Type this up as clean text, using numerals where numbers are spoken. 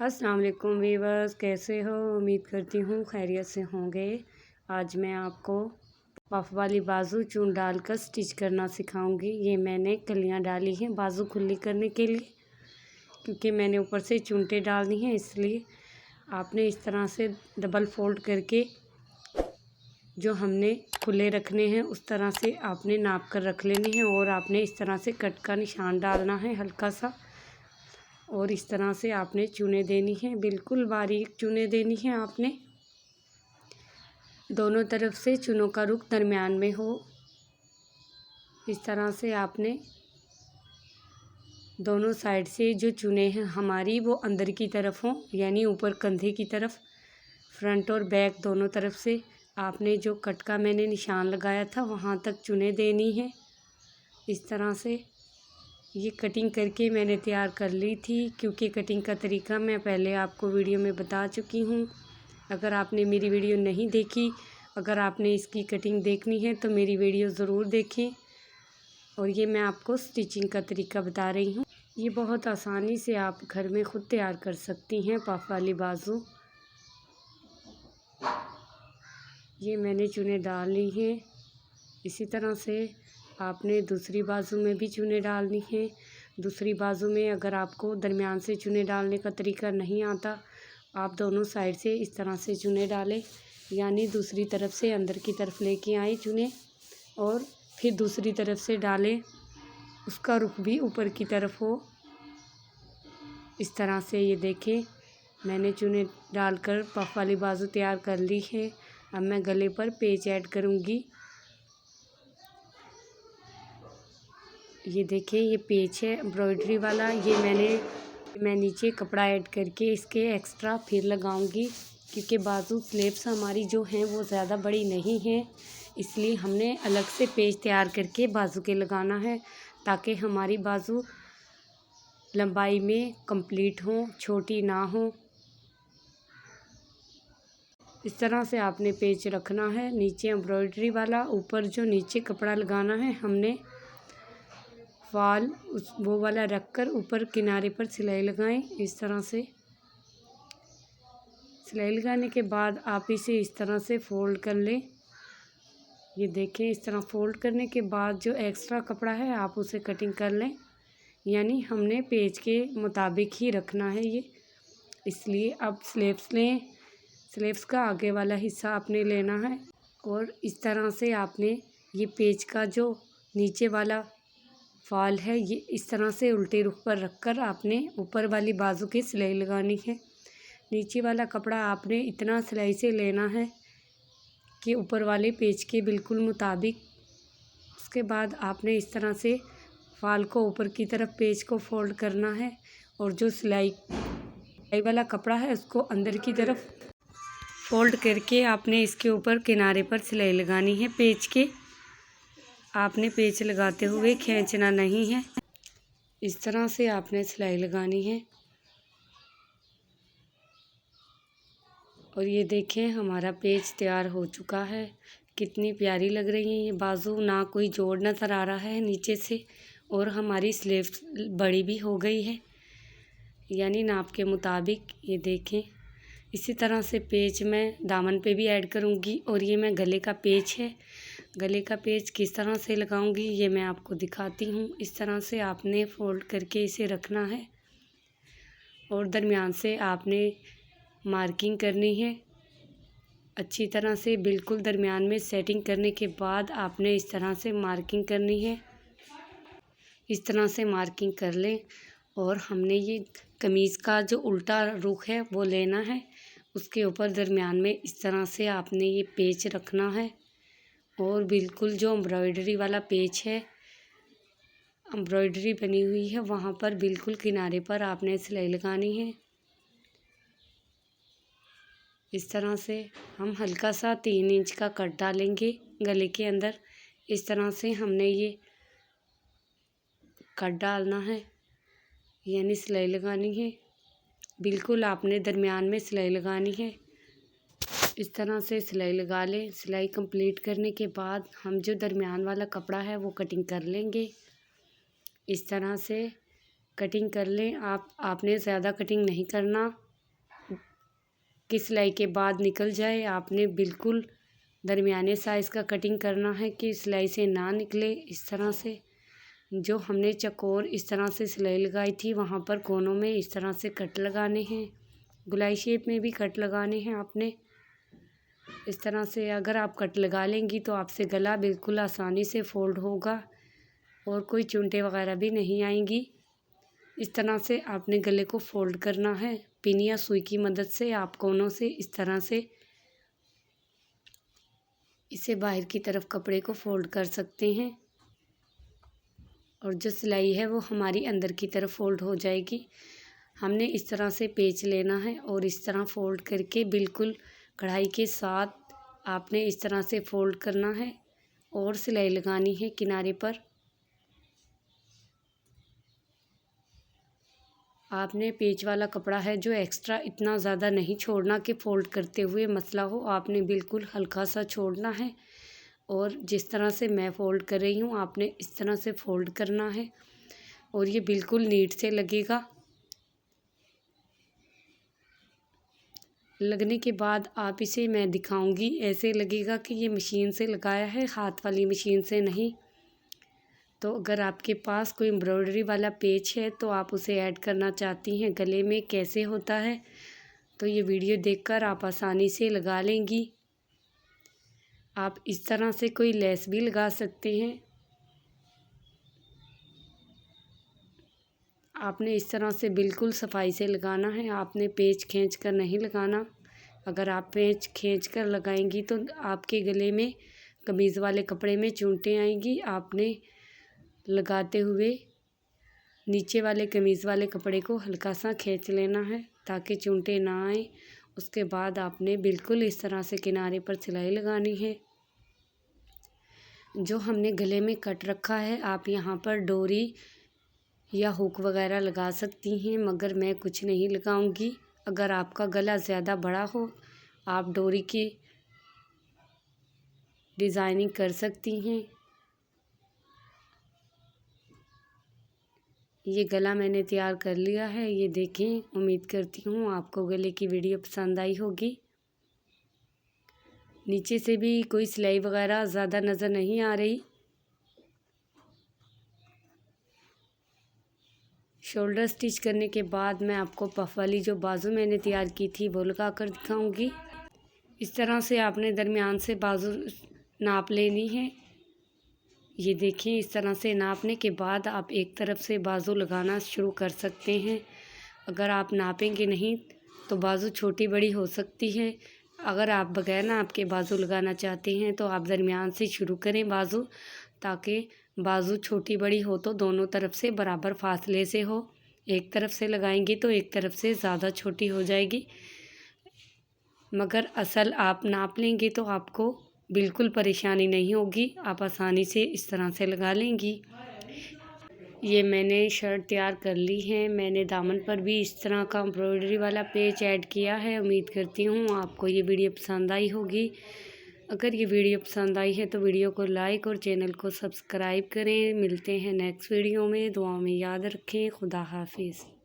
अस्सलाम वालेकुम वीवर्स, कैसे हो? उम्मीद करती हूँ खैरियत से होंगे। आज मैं आपको पफ वाली बाजू चून डालकर स्टिच करना सिखाऊंगी। ये मैंने कलियाँ डाली हैं बाजू खुली करने के लिए, क्योंकि मैंने ऊपर से चूंटे डालनी हैं, इसलिए आपने इस तरह से डबल फोल्ड करके जो हमने खुले रखने हैं उस तरह से आपने नाप कर रख लेने हैं। और आपने इस तरह से कट का निशान डालना है हल्का सा, और इस तरह से आपने चुने देनी है, बिल्कुल बारीक चुने देनी है। आपने दोनों तरफ से चुनों का रुख दरमियान में हो, इस तरह से आपने दोनों साइड से जो चुने हैं हमारी वो अंदर की तरफ हो, यानी ऊपर कंधे की तरफ। फ्रंट और बैक दोनों तरफ से आपने जो कट का मैंने निशान लगाया था वहाँ तक चुने देनी है। इस तरह से ये कटिंग करके मैंने तैयार कर ली थी, क्योंकि कटिंग का तरीका मैं पहले आपको वीडियो में बता चुकी हूँ। अगर आपने मेरी वीडियो नहीं देखी, अगर आपने इसकी कटिंग देखनी है तो मेरी वीडियो ज़रूर देखें। और ये मैं आपको स्टिचिंग का तरीका बता रही हूँ। ये बहुत आसानी से आप घर में ख़ुद तैयार कर सकती हैं पफ वाली बाजू। ये मैंने चुने डाल ली हैं। इसी तरह से आपने दूसरी बाजू में भी चुने डालनी है। दूसरी बाजू में अगर आपको दरमियान से चुने डालने का तरीका नहीं आता, आप दोनों साइड से इस तरह से चुने डालें, यानी दूसरी तरफ से अंदर की तरफ लेके आए चुने, और फिर दूसरी तरफ से डालें, उसका रुख भी ऊपर की तरफ हो। इस तरह से ये देखें, मैंने चुने डालकर पफ वाली बाजू तैयार कर ली है। अब मैं गले पर पेच ऐड करूँगी। ये देखें, ये पेच है एम्ब्रॉयडरी वाला। ये मैं नीचे कपड़ा ऐड करके इसके एक्स्ट्रा फिर लगाऊंगी, क्योंकि बाजू स्लीव्स हमारी जो हैं वो ज़्यादा बड़ी नहीं हैं, इसलिए हमने अलग से पेच तैयार करके बाजू के लगाना है, ताकि हमारी बाजू लंबाई में कंप्लीट हो, छोटी ना हो। इस तरह से आपने पेच रखना है, नीचे एम्ब्रॉयडरी वाला, ऊपर जो नीचे कपड़ा लगाना है हमने फॉल वो वाला रख कर ऊपर किनारे पर सिलाई लगाएं। इस तरह से सिलाई लगाने के बाद आप इसे इस तरह से फ़ोल्ड कर लें। ये देखें, इस तरह फ़ोल्ड करने के बाद जो एक्स्ट्रा कपड़ा है आप उसे कटिंग कर लें, यानी हमने पेज के मुताबिक ही रखना है ये। इसलिए अब स्लीव्स लें, स्लीव्स का आगे वाला हिस्सा आपने लेना है, और इस तरह से आपने ये पेज का जो नीचे वाला फॉल है ये इस तरह से उल्टे रुख पर रखकर आपने ऊपर वाली बाजू की सिलाई लगानी है। नीचे वाला कपड़ा आपने इतना सिलाई से लेना है कि ऊपर वाले पेज के बिल्कुल मुताबिक। उसके बाद आपने इस तरह से फॉल को ऊपर की तरफ पेज को फोल्ड करना है, और जो सिलाई वाला कपड़ा है उसको अंदर की तरफ फोल्ड करके आपने इसके ऊपर किनारे पर सिलाई लगानी है पेज के। आपने पेच लगाते हुए खींचना नहीं है, इस तरह से आपने सिलाई लगानी है। और ये देखें, हमारा पेच तैयार हो चुका है। कितनी प्यारी लग रही है ये बाजू, ना कोई जोड़ नज़र आ रहा है नीचे से, और हमारी स्लीव्स बड़ी भी हो गई है, यानी नाप के मुताबिक। ये देखें, इसी तरह से पेच मैं दामन पे भी ऐड करूँगी। और ये मैं गले का पेच है, गले का पेच किस तरह से लगाऊंगी ये मैं आपको दिखाती हूँ। इस तरह से आपने फोल्ड करके इसे रखना है, और दरमियान से आपने मार्किंग करनी है अच्छी तरह से। बिल्कुल दरमियान में सेटिंग करने के बाद आपने इस तरह से मार्किंग करनी है। इस तरह से मार्किंग कर लें, और हमने ये कमीज़ का जो उल्टा रुख है वो लेना है, उसके ऊपर दरमियान में इस तरह से आपने ये पेच रखना है। और बिल्कुल जो एम्ब्रॉयडरी वाला पेच है, एम्ब्रॉयडरी बनी हुई है, वहाँ पर बिल्कुल किनारे पर आपने सिलाई लगानी है। इस तरह से हम हल्का सा 3 इंच का कट डालेंगे गले के अंदर। इस तरह से हमने ये कट डालना है, यानी सिलाई लगानी है। बिल्कुल आपने दरमियान में सिलाई लगानी है। इस तरह से सिलाई लगा लें। सिलाई कंप्लीट करने के बाद हम जो दरमियान वाला कपड़ा है वो कटिंग कर लेंगे। इस तरह से कटिंग कर लें। आपने ज़्यादा कटिंग नहीं करना, कि सिलाई के बाद निकल जाए। आपने बिल्कुल दरमियाने साइज़ का कटिंग करना है कि सिलाई से ना निकले। इस तरह से जो हमने चकोर इस तरह से सिलाई लगाई थी वहाँ पर कोनों में इस तरह से कट लगाने हैं। गुलाई शेप में भी कट लगाने हैं आपने। इस तरह से अगर आप कट लगा लेंगी तो आपसे गला बिल्कुल आसानी से फोल्ड होगा और कोई चुंटे वगैरह भी नहीं आएंगी। इस तरह से आपने गले को फोल्ड करना है। पिन या सुई की मदद से आप कोनों से इस तरह से इसे बाहर की तरफ कपड़े को फोल्ड कर सकते हैं और जो सिलाई है वो हमारी अंदर की तरफ फोल्ड हो जाएगी। हमने इस तरह से पेच लेना है और इस तरह फोल्ड करके बिल्कुल कढ़ाई के साथ आपने इस तरह से फोल्ड करना है और सिलाई लगानी है किनारे पर। आपने पेच वाला कपड़ा है जो एक्स्ट्रा इतना ज़्यादा नहीं छोड़ना कि फ़ोल्ड करते हुए मसला हो। आपने बिल्कुल हल्का सा छोड़ना है और जिस तरह से मैं फ़ोल्ड कर रही हूँ आपने इस तरह से फ़ोल्ड करना है और ये बिल्कुल नीट से लगेगा। लगने के बाद आप इसे मैं दिखाऊंगी, ऐसे लगेगा कि ये मशीन से लगाया है, हाथ वाली मशीन से नहीं। तो अगर आपके पास कोई एम्ब्रॉयडरी वाला पेच है तो आप उसे ऐड करना चाहती हैं गले में, कैसे होता है तो ये वीडियो देखकर आप आसानी से लगा लेंगी। आप इस तरह से कोई लेस भी लगा सकते हैं। आपने इस तरह से बिल्कुल सफाई से लगाना है, आपने पेच खींच कर नहीं लगाना। अगर आप पेच खींच कर लगाएंगी तो आपके गले में कमीज़ वाले कपड़े में चूंटें आएंगी। आपने लगाते हुए नीचे वाले कमीज़ वाले कपड़े को हल्का सा खींच लेना है ताकि चूंटे ना आए। उसके बाद आपने बिल्कुल इस तरह से किनारे पर सिलाई लगानी है। जो हमने गले में कट रखा है आप यहाँ पर डोरी या हुक वगैरह लगा सकती हैं, मगर मैं कुछ नहीं लगाऊंगी। अगर आपका गला ज़्यादा बड़ा हो आप डोरी की डिज़ाइनिंग कर सकती हैं। ये गला मैंने तैयार कर लिया है, ये देखें। उम्मीद करती हूँ आपको गले की वीडियो पसंद आई होगी। नीचे से भी कोई सिलाई वगैरह ज़्यादा नज़र नहीं आ रही। शोल्डर स्टिच करने के बाद मैं आपको पफ वाली जो बाजू मैंने तैयार की थी वो लगा कर दिखाऊँगी। इस तरह से आपने दरमियान से बाजू नाप लेनी है। ये देखें, इस तरह से नापने के बाद आप एक तरफ से बाजू लगाना शुरू कर सकते हैं। अगर आप नापेंगे नहीं तो बाजू छोटी बड़ी हो सकती है। अगर आप बगैर नाप के बाजू लगाना चाहते हैं तो आप दरमियान से शुरू करें बाजू, ताकि बाजू छोटी बड़ी हो तो दोनों तरफ से बराबर फासले से हो। एक तरफ से लगाएंगे तो एक तरफ से ज़्यादा छोटी हो जाएगी, मगर असल आप नाप लेंगे तो आपको बिल्कुल परेशानी नहीं होगी, आप आसानी से इस तरह से लगा लेंगी। ये मैंने शर्ट तैयार कर ली है। मैंने दामन पर भी इस तरह का एम्ब्रॉयडरी वाला पेच ऐड किया है। उम्मीद करती हूँ आपको ये वीडियो पसंद आई होगी। अगर ये वीडियो पसंद आई है तो वीडियो को लाइक और चैनल को सब्सक्राइब करें। मिलते हैं नेक्स्ट वीडियो में। दुआ में याद रखें। खुदा हाफिज़।